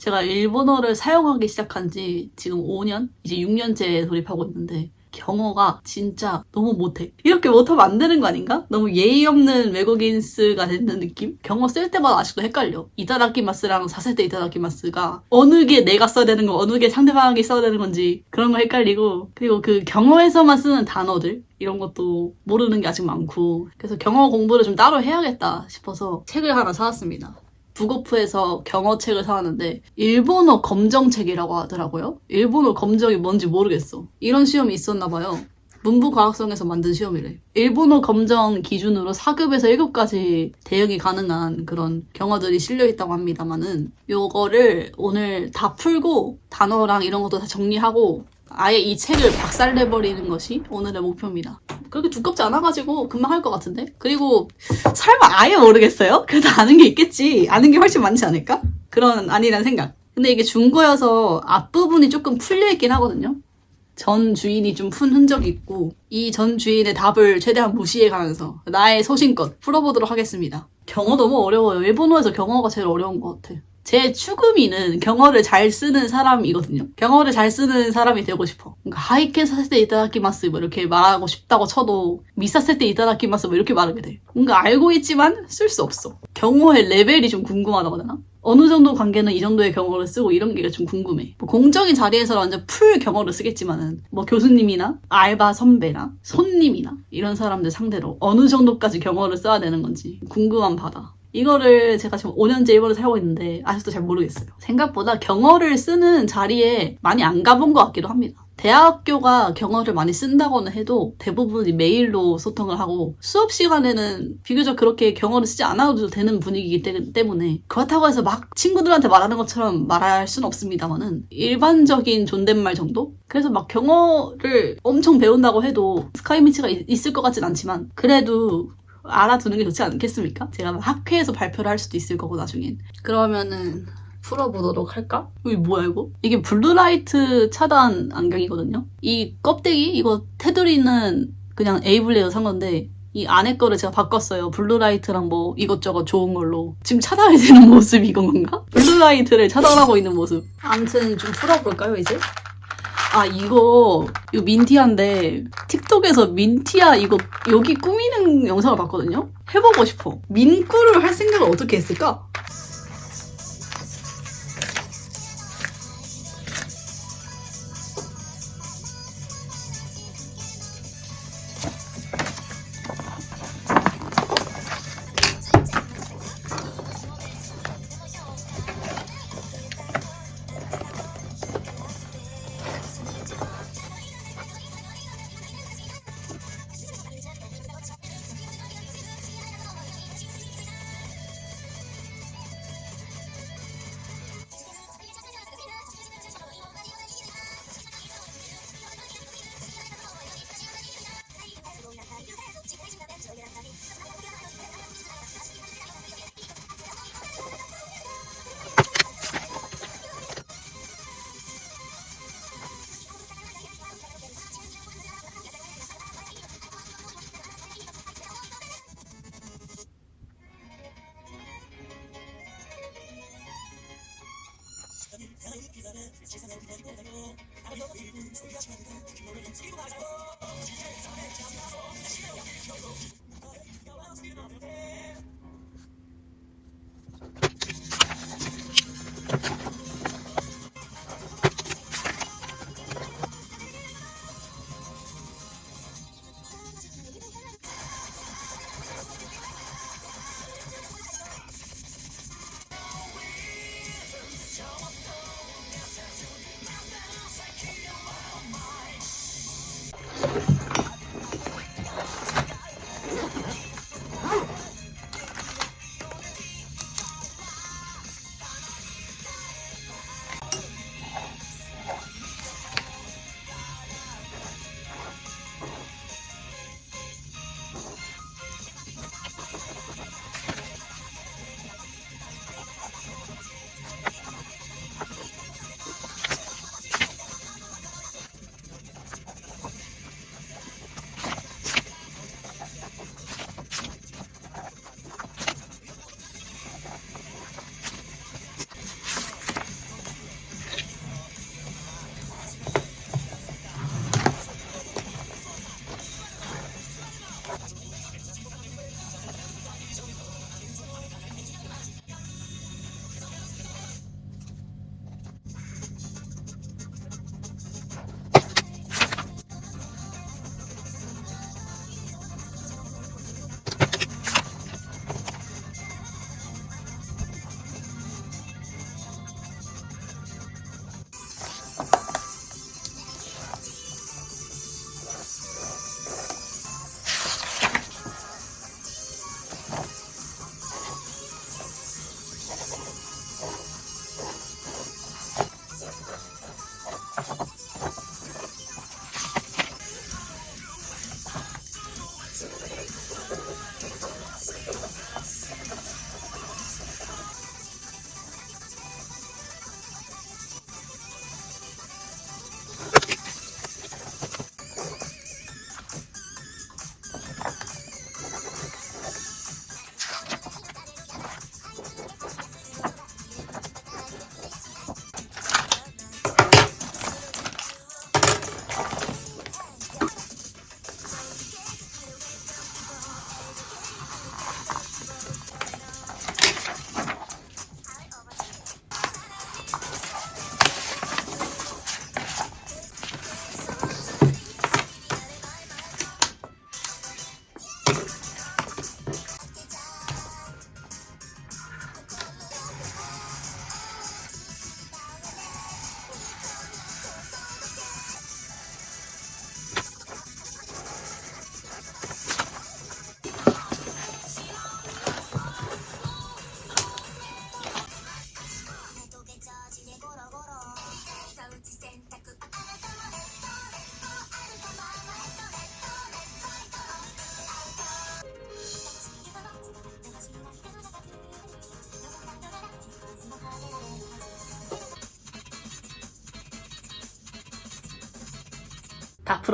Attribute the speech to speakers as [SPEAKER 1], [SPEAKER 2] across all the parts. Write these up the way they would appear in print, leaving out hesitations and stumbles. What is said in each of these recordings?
[SPEAKER 1] 제가 일본어를 사용하기 시작한 지 지금 5년? 이제 6년째 돌입하고 있는데 경어가 진짜 너무 못해. 이렇게 못하면 안 되는 거 아닌가? 너무 예의 없는 외국인스가 되는 느낌? 경어 쓸 때마다 아직도 헷갈려. 이타다키마스랑 사세테 이타다키마스가 어느 게 내가 써야 되는 거, 어느 게 상대방이 써야 되는 건지 그런 거 헷갈리고, 그리고 그 경어에서만 쓰는 단어들 이런 것도 모르는 게 아직 많고, 그래서 경어 공부를 좀 따로 해야겠다 싶어서 책을 하나 사왔습니다. 북오프에서 경어책을 사왔는데 일본어 검정책이라고 하더라고요. 일본어 검정이 뭔지 모르겠어. 이런 시험이 있었나 봐요. 문부과학성에서 만든 시험이래. 일본어 검정 기준으로 4급에서 1급까지 대응이 가능한 그런 경어들이 실려있다고 합니다만은 요거를 오늘 다 풀고 단어랑 이런 것도 다 정리하고 아예 이 책을 박살내버리는 것이 오늘의 목표입니다. 그렇게 두껍지 않아가지고 금방 할 것 같은데? 그리고 설마 아예 모르겠어요? 그래도 아는 게 있겠지. 아는 게 훨씬 많지 않을까? 그런 아니란 생각. 근데 이게 중고여서 앞부분이 조금 풀려있긴 하거든요. 전 주인이 좀 푼 흔적이 있고 이 전 주인의 답을 최대한 무시해가면서 나의 소신껏 풀어보도록 하겠습니다. 경어 너무 어려워요. 일본어에서 경어가 제일 어려운 것 같아. 제 추구미는 경어를 잘 쓰는 사람이거든요. 경어를 잘 쓰는 사람이 되고 싶어. 그러니까 하이켄 사세테 이타다키마스 뭐 이렇게 말하고 싶다고 쳐도 미사세테 이타다키마스 뭐 이렇게 말하게 돼. 뭔가 알고 있지만 쓸 수 없어. 경어의 레벨이 좀 궁금하다고 해야 되나? 어느 정도 관계는 이 정도의 경어를 쓰고 이런 게 좀 궁금해. 뭐 공적인 자리에서 완전 풀 경어를 쓰겠지만은 뭐 교수님이나 알바 선배나 손님이나 이런 사람들 상대로 어느 정도까지 경어를 써야 되는 건지 궁금한 바다. 이거를 제가 지금 5년째 일본을 살고 있는데 아직도 잘 모르겠어요. 생각보다 경어를 쓰는 자리에 많이 안 가본 것 같기도 합니다. 대학교가 경어를 많이 쓴다고는 해도 대부분이 메일로 소통을 하고 수업 시간에는 비교적 그렇게 경어를 쓰지 않아도 되는 분위기이기 때문에 그렇다고 해서 막 친구들한테 말하는 것처럼 말할 수는 없습니다만은 일반적인 존댓말 정도? 그래서 막 경어를 엄청 배운다고 해도 스카이미치가 있을 것 같진 않지만 그래도 알아두는 게 좋지 않겠습니까? 제가 학회에서 발표를 할 수도 있을 거고 나중엔. 그러면은 풀어보도록 할까? 이게 뭐야 이거? 이게 블루라이트 차단 안경이거든요? 이 껍데기? 이거 테두리는 그냥 에이블리에서 산 건데 이 안에 거를 제가 바꿨어요. 블루라이트랑 뭐 이것저것 좋은 걸로. 지금 차단이 되는 모습이 이건 건가? 블루라이트를 차단하고 있는 모습. 아무튼 좀 풀어볼까요 이제? 아 이거 민티아인데 틱톡에서 민티아 이거 여기 꾸미는 영상을 봤거든요? 해보고 싶어. 민꾸를 할 생각을 어떻게 했을까?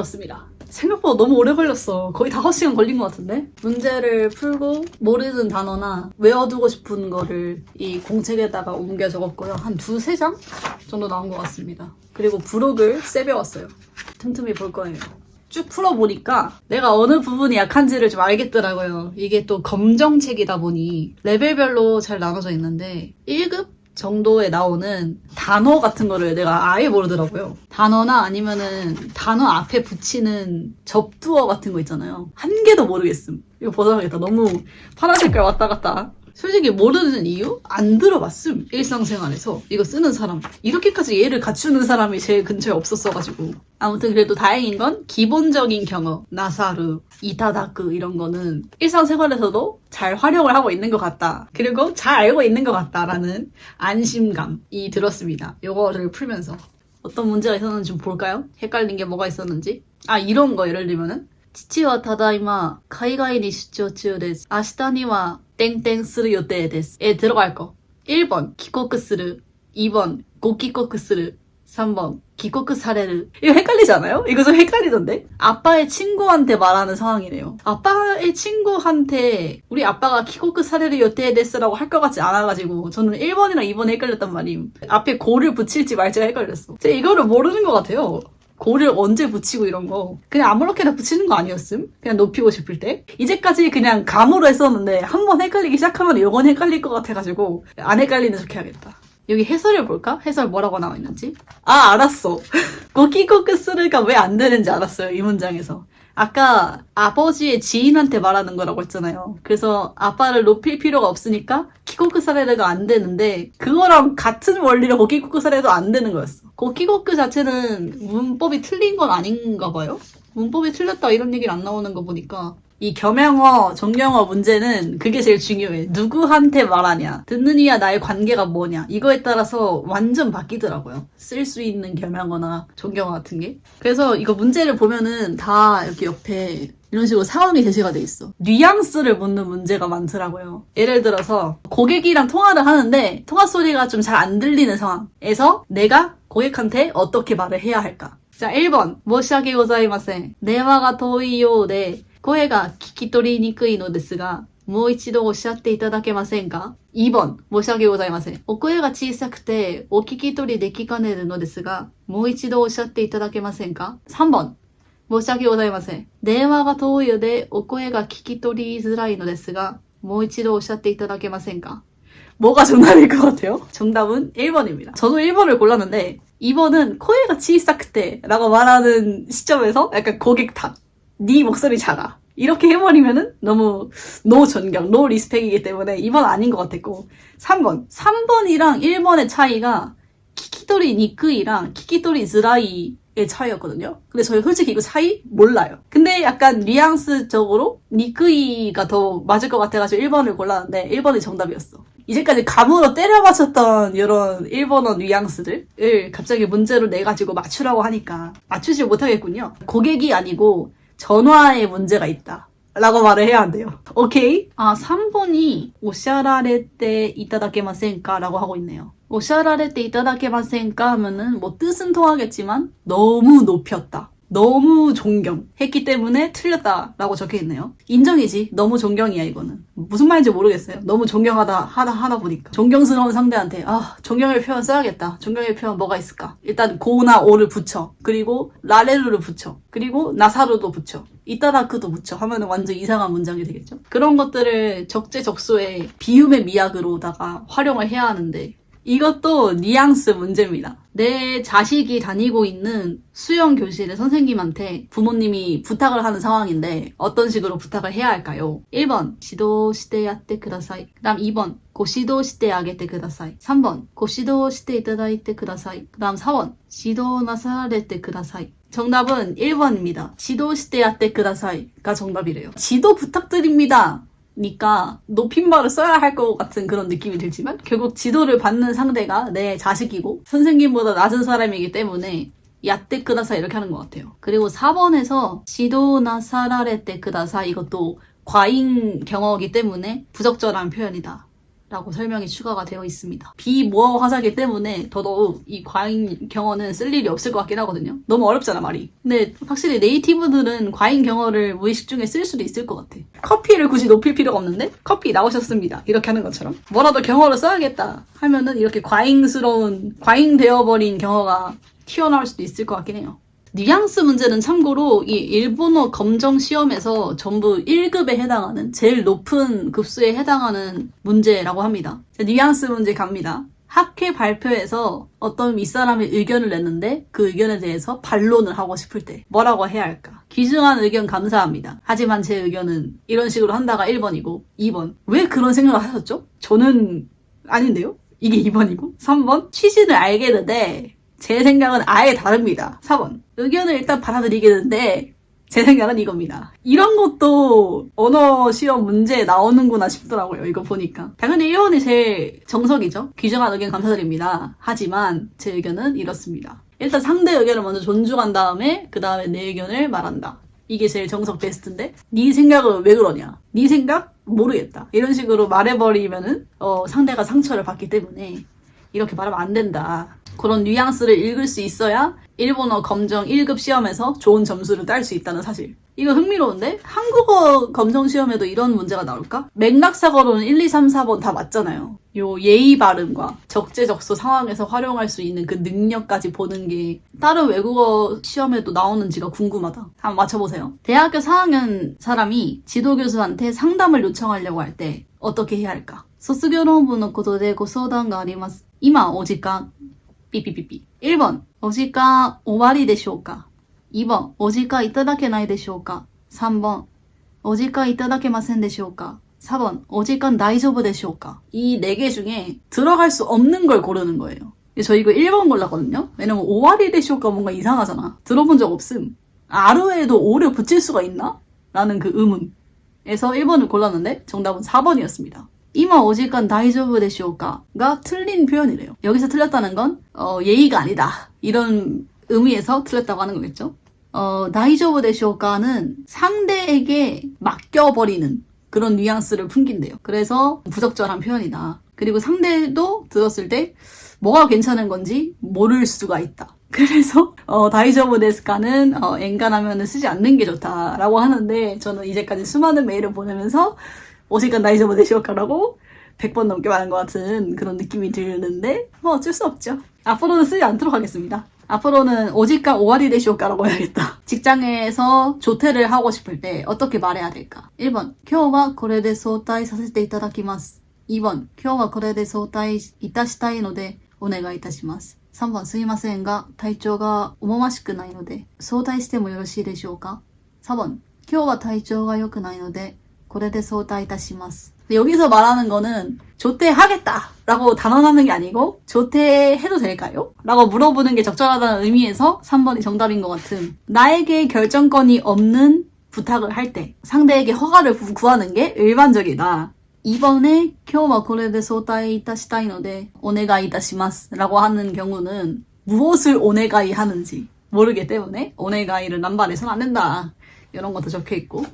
[SPEAKER 1] 풀었습니다. 생각보다 너무 오래 걸렸어. 거의 5시간 걸린 것 같은데? 문제를 풀고 모르는 단어나 외워두고 싶은 거를 이 공책에다가 옮겨 적었고요. 한 2-3장 정도 나온 것 같습니다. 그리고 부록을 세배웠어요. 틈틈이 볼 거예요. 쭉 풀어보니까 내가 어느 부분이 약한지를 좀 알겠더라고요. 이게 또 검정책이다 보니 레벨별로 잘 나눠져 있는데 1급 정도에 나오는 단어 같은 거를 내가 아예 모르더라고요. 단어나 아니면은 단어 앞에 붙이는 접두어 같은 거 있잖아요. 한 개도 모르겠음. 이거 벗어나겠다. 너무 파란 색깔 왔다 갔다. 솔직히 모르는 이유? 안 들어봤음. 일상생활에서 이거 쓰는 사람. 이렇게까지 얘를 갖추는 사람이 제 근처에 없었어가지고. 아무튼 그래도 다행인 건 기본적인 경어, 나사루, 이타다크 이런 거는 일상생활에서도 잘 활용을 하고 있는 것 같다. 그리고 잘 알고 있는 것 같다라는 안심감이 들었습니다. 요거를 풀면서. 어떤 문제가 있었는지 좀 볼까요? 헷갈린 게 뭐가 있었는지. 아, 이런 거 예를 들면은 父はただいま海外に出張中です。明日には転々する予定です. 에 들어갈 거. 1번帰国する. 2번 곧帰国する. 3번帰国される. 이거 헷갈리지 않아요? 이거 좀 헷갈리던데? 아빠의 친구한테 말하는 상황이래요. 아빠의 친구한테 우리 아빠가帰国される予定です라고 할 것 같지 않아가지고 저는 1번이랑 2번에 헷갈렸단 말임. 앞에 고를 붙일지 말지가 헷갈렸어. 제가 이거를 모르는 것 같아요. 고를 언제 붙이고 이런 거 그냥 아무렇게나 붙이는 거 아니었음? 그냥 높이고 싶을 때? 이제까지 그냥 감으로 했었는데 한번 헷갈리기 시작하면 이건 헷갈릴 것 같아가지고 안 헷갈리는 척 해야겠다. 여기 해설을 볼까? 해설 뭐라고 나와 있는지? 아, 알았어. 고키코크스르가 왜 안 되는지 알았어요. 이 문장에서. 아까 아버지의 지인한테 말하는 거라고 했잖아요. 그래서 아빠를 높일 필요가 없으니까 키코크 사레르가 안 되는데 그거랑 같은 원리로 고키코크 사레도 안 되는 거였어. 고키코크 자체는 문법이 틀린 건 아닌가 봐요. 문법이 틀렸다 이런 얘기를 안 나오는 거 보니까 이 겸양어, 정경어 문제는 그게 제일 중요해. 누구한테 말하냐, 듣는 이와 나의 관계가 뭐냐 이거에 따라서 완전 바뀌더라고요. 쓸 수 있는 겸양어나 정경어 같은 게. 그래서 이거 문제를 보면은 다 이렇게 옆에 이런 식으로 상황이 제시가 돼 있어. 뉘앙스를 묻는 문제가 많더라고요. 예를 들어서 고객이랑 통화를 하는데 통화 소리가 좀 잘 안 들리는 상황에서 내가 고객한테 어떻게 말을 해야 할까? 자, 1번 申し訳ございません. 電話が遠いようで声が聞き取りにくいのですが、もう一度おっしゃっていただけませんか? 2번, 申し訳ございません。お声が小さくてお聞き取りできかねるのですが、もう一度おっしゃっていただけませんか? 3번, 申し訳ございません。電話が遠いのでお声が聞き取りづらいのですが、もう一度おっしゃっていただけませんか? 뭐가 정답일 것 같아요? 정답은 1번입니다. 저도 1번을 골랐는데 2번은 코에가 치사크테 라고 말하는 시점에서 약간 고객 탓. 네 목소리 작아. 이렇게 해버리면은 너무 노 존경, 노 리스펙이기 때문에 2번 아닌 것 같았고 3번. 3번이랑 1번의 차이가 키키토리 니크이랑 키키토리 즈라이의 차이였거든요. 근데 저희 솔직히 이거 차이 몰라요. 근데 약간 뉘앙스적으로 니크이가 더 맞을 것 같아가지고 1번을 골랐는데 1번이 정답이었어. 이제까지 감으로 때려 맞췄던 이런 일본어 뉘앙스들을 갑자기 문제로 내가지고 맞추라고 하니까 맞추지 못하겠군요. 고객이 아니고 전화에 문제가 있다 라고 말을 해야 한대요. 오케이? 아, 3번이 오샤라레테 이타다케마센까 라고 하고 있네요. 오샤라레테 이타다케마센까 하면은 뭐 뜻은 통하겠지만 너무 높였다, 너무 존경했기 때문에 틀렸다라고 적혀있네요. 인정이지. 너무 존경이야 이거는. 무슨 말인지 모르겠어요. 너무 존경하다 하다 보니까. 존경스러운 상대한테 존경의 표현 써야겠다. 존경의 표현 뭐가 있을까? 일단 고나 오를 붙여. 그리고 라레루를 붙여. 그리고 나사루도 붙여. 이따다크도 붙여 하면 완전 이상한 문장이 되겠죠. 그런 것들을 적재적소에 비움의 미학으로다가 활용을 해야 하는데 이것도 뉘앙스 문제입니다. 내 자식이 다니고 있는 수영 교실의 선생님한테 부모님이 부탁을 하는 상황인데 어떤 식으로 부탁을 해야 할까요? 1번, 指導してやってください. 그다음 2번, ご指導してあげてください. 3번, ご指導していただいてください. 그다음 4번, 指導なされてください. 정답은 1번입니다. 指導してやってください가 정답이래요. 지도 부탁드립니다. 니까 높임말을 써야 할 것 같은 그런 느낌이 들지만 결국 지도를 받는 상대가 내 자식이고 선생님보다 낮은 사람이기 때문에 야떼 크다사 이렇게 하는 것 같아요. 그리고 4번에서 지도 나사라레떼 크다사 이것도 과잉 경어이기 때문에 부적절한 표현이다 라고 설명이 추가가 되어 있습니다. 비모어 화자기 때문에 더더욱 이 과잉 경어는 쓸 일이 없을 것 같긴 하거든요. 너무 어렵잖아 말이. 근데 확실히 네이티브들은 과잉 경어를 무의식 중에 쓸 수도 있을 것 같아. 커피를 굳이 높일 필요가 없는데 커피 나오셨습니다 이렇게 하는 것처럼 뭐라도 경어를 써야겠다 하면은 이렇게 과잉되어버린 경어가 튀어나올 수도 있을 것 같긴 해요. 뉘앙스 문제는 참고로 이 일본어 검정 시험에서 전부 1급에 해당하는 제일 높은 급수에 해당하는 문제라고 합니다. 뉘앙스 문제 갑니다. 학회 발표에서 어떤 윗사람이 의견을 냈는데 그 의견에 대해서 반론을 하고 싶을 때 뭐라고 해야 할까? 귀중한 의견 감사합니다. 하지만 제 의견은 이런 식으로 한다가 1번이고 2번 왜 그런 생각을 하셨죠? 저는 아닌데요? 이게 2번이고 3번 취지를 알겠는데 제 생각은 아예 다릅니다. 4번. 의견을 일단 받아들이겠는데 제 생각은 이겁니다. 이런 것도 언어 시험 문제에 나오는구나 싶더라고요. 이거 보니까. 당연히 1번이 제일 정석이죠. 귀중한 의견 감사드립니다. 하지만 제 의견은 이렇습니다. 일단 상대 의견을 먼저 존중한 다음에 그 다음에 내 의견을 말한다. 이게 제일 정석 베스트인데 네 생각은 왜 그러냐? 네 생각? 모르겠다. 이런 식으로 말해버리면은 상대가 상처를 받기 때문에 이렇게 말하면 안 된다. 그런 뉘앙스를 읽을 수 있어야 일본어 검정 1급 시험에서 좋은 점수를 딸 수 있다는 사실. 이거 흥미로운데? 한국어 검정 시험에도 이런 문제가 나올까? 맥락사거로는 1, 2, 3, 4번 다 맞잖아요. 요 예의 발음과 적재적소 상황에서 활용할 수 있는 그 능력까지 보는 게 다른 외국어 시험에도 나오는지가 궁금하다. 한번 맞춰보세요. 대학교 4학년 사람이 지도교수한테 상담을 요청하려고 할 때 어떻게 해야 할까? 卒業論文のことでご相談があります。今お時間 삐삐삐삐. 1번, お時間終わりでしょうか? 2번, お時間いただけないでしょうか? 3번, お時間いただけませんでしょうか? 4번, お時間大丈夫でしょうか? 이 4개 중에 들어갈 수 없는 걸 고르는 거예요. 저 이거 1번 골랐거든요? 왜냐면 5와리 되쇼가 뭔가 이상하잖아. 들어본 적 없음. 아르에도 오를 붙일 수가 있나? 라는 그 의문에서 1번을 골랐는데 정답은 4번이었습니다. 이마 오지간 다이저브 데시오카가 틀린 표현이래요. 여기서 틀렸다는 건 예의가 아니다. 이런 의미에서 틀렸다고 하는 거겠죠. 다이저브 데시오카는 상대에게 맡겨버리는 그런 뉘앙스를 풍긴대요. 그래서 부적절한 표현이다. 그리고 상대도 들었을 때 뭐가 괜찮은 건지 모를 수가 있다. 그래서 다이저브 데스카는 엔간하면 쓰지 않는 게 좋다라고 하는데 저는 이제까지 수많은 메일을 보내면서 5시간 다이저브 데시오카라고 100번 넘게 말한 것 같은 그런 느낌이 드는데 뭐 어쩔 수 없죠. 앞으로는 쓰지 않도록 하겠습니다. 앞으로는 5시간 5와리 데시오카라고 해야겠다. 직장에서 조퇴를 하고 싶을 때 어떻게 말해야 될까? 1번 今日はこれで早退させていただきます 2번 今日はこれで早退いたしたいのでお願いいたします 3번 すいませんが体調が思わしくないので早退してもよろしいでしょうか 4번 今日は体調が良くないのでこれで早退いたします 여기서 말하는 거는 조퇴하겠다 라고 단언하는 게 아니고 조퇴해도 될까요? 라고 물어보는 게 적절하다는 의미에서 3번이 정답인 것 같은 나에게 결정권이 없는 부탁을 할 때 상대에게 허가를 구하는 게 일반적이다. 2번에 今日はこれで早退いたしたいのでお願いいたします라고 하는 경우는 무엇을 오네가이 하는지 모르기 때문에 오네가이를 남발해서는 안 된다. 이런 것도 적혀있고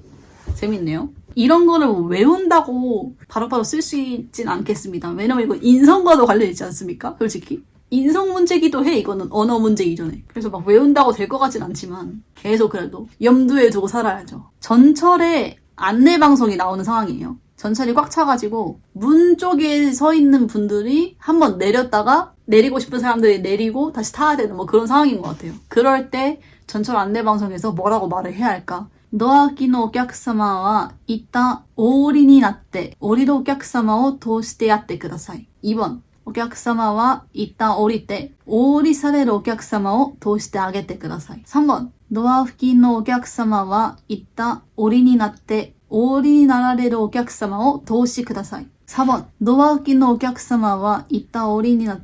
[SPEAKER 1] 재밌네요. 이런 거를 외운다고 바로바로 쓸 수 있진 않겠습니다. 왜냐면 이거 인성과도 관련있지 않습니까? 솔직히. 인성 문제기도 해. 이거는 언어 문제 이전에. 그래서 막 외운다고 될 것 같진 않지만 계속 그래도 염두에 두고 살아야죠. 전철에 안내방송이 나오는 상황이에요. 전철이 꽉 차가지고 문 쪽에 서 있는 분들이 한번 내렸다가 내리고 싶은 사람들이 내리고 다시 타야 되는 뭐 그런 상황인 것 같아요. 그럴 때 전철 안내방송에서 뭐라고 말을 해야 할까? ドア脇のお客様は一旦お降りになって降りるお客様を通してやってください。2번 お客様は一旦降りてお降りされるお客様を通してあげてください。3번 ドア付近のお客様は一旦降りになってお降りになられるお客様を通してください。4번 ドア付近のお客様は一旦お降りにな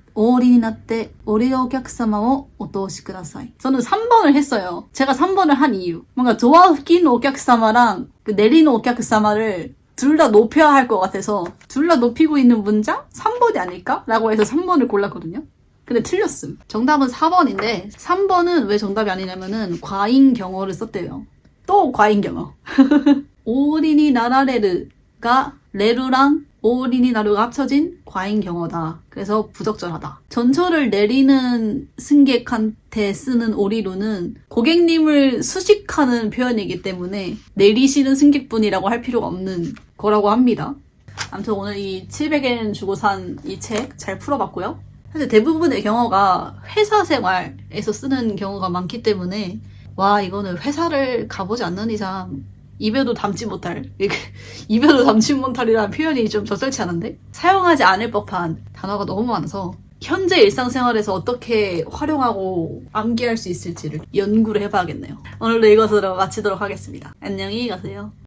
[SPEAKER 1] って降りるお客様をお通しください. 저는 3번을 했어요. 제가 3번을 한 이유. 뭔가 도와付近のお客様랑 그 내리는お客様를 둘 다 높여야 할 것 같아서 둘 다 높이고 있는 문장? 3번이 아닐까? 라고 해서 3번을 골랐거든요. 근데 틀렸음. 정답은 4번인데 3번은 왜 정답이 아니냐면은 과잉 경어를 썼대요. 또 과잉 경어. 오리니 나라레르가 레루랑 고린이 나루가 합쳐진 과잉 경어다. 그래서 부적절하다. 전철을 내리는 승객한테 쓰는 오리루는 고객님을 수식하는 표현이기 때문에 내리시는 승객분이라고 할 필요가 없는 거라고 합니다. 아무튼 오늘 이 700엔 주고 산 이 책 잘 풀어봤고요. 사실 대부분의 경어가 회사 생활에서 쓰는 경우가 많기 때문에 와, 이거는 회사를 가보지 않는 이상 입에도 담지 못할, 입에도 담지 못할이라는 표현이 좀 적절치 않은데? 사용하지 않을 법한 단어가 너무 많아서 현재 일상생활에서 어떻게 활용하고 암기할 수 있을지를 연구를 해봐야겠네요. 오늘도 이것으로 마치도록 하겠습니다. 안녕히 가세요.